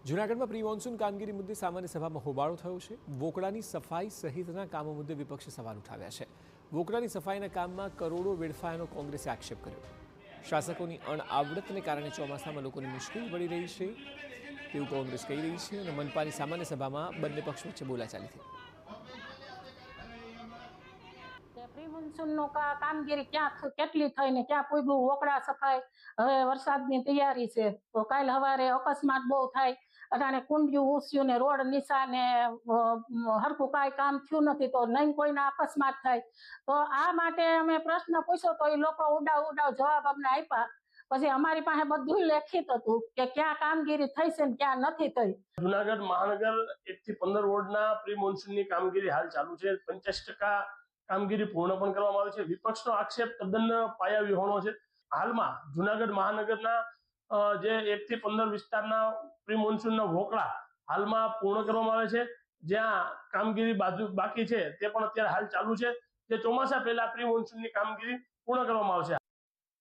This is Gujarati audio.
જૂનાગઢમાં પ્રી મોન્સૂન કામગીરી મુદ્દે સામાન્ય સભામાં હોબાળો થયો છે। વોકળાની સફાઈ સહિતના કામો મુદ્દે વિપક્ષે સવાલ ઉઠાવ્યા છે। વોકળાની સફાઈના કામમાં કરોડો વેડફાયાનો કોંગ્રેસે આક્ષેપ કર્યો। શાસકોની અણઆવડતને કારણે ચોમાસામાં લોકોને મુશ્કેલી પડી રહી છે તેવું કોંગ્રેસ કહી રહી છે અને મનપાની સામાન્ય સભામાં બંને પક્ષ વચ્ચે બોલાચાલી થઈ। પ્રી મોન્સૂનનો કામગીરી ક્યાં કેટલી થઈ ને ક્યાં પૂગ્યું। વોકળા સફાઈ હવે વરસાદની તૈયારી છે તો કાલ સવારે અકસ્માત બહુ થાય। અટાણે કુંડિયું ઉસ્યું ને રોડ નિશા ને હરખું કાંઈ કામ થયું નથી તો નહીં કોઈના અકસ્માત થાય। તો આ માટે અમે પ્રશ્ન પૂછ્યો તો એ લોકો ઉડાવ જવાબ અમને આપ્યા। પછી અમારી પાસે બધું લેખિત હતું કે ક્યાં કામગીરી થઈ છે ને ક્યાં નથી થઈ। જૂનાગઢ મહાનગર 1 થી 15 વોર્ડના પ્રી મોન્સૂનની કામગીરી હાલ ચાલુ છે। 85% કામગીરી પૂર્ણ પણ કરવામાં આવી છે। વિપક્ષનો આક્ષેપ તદ્દન પાયા વિહોણો છે। હાલમાં જૂનાગઢ મહાનગરના જે 1 થી 15 વિસ્તારના પ્રી મોન્સૂનના વોકળા હાલમાં પૂર્ણ કરવામાં આવે છે। જ્યાં કામગીરી બાકી છે તે પણ અત્યારે હાલ ચાલુ છે। જે ચોમાસા પહેલા પ્રી મોન્સૂનની કામગીરી પૂર્ણ કરવામાં આવશે।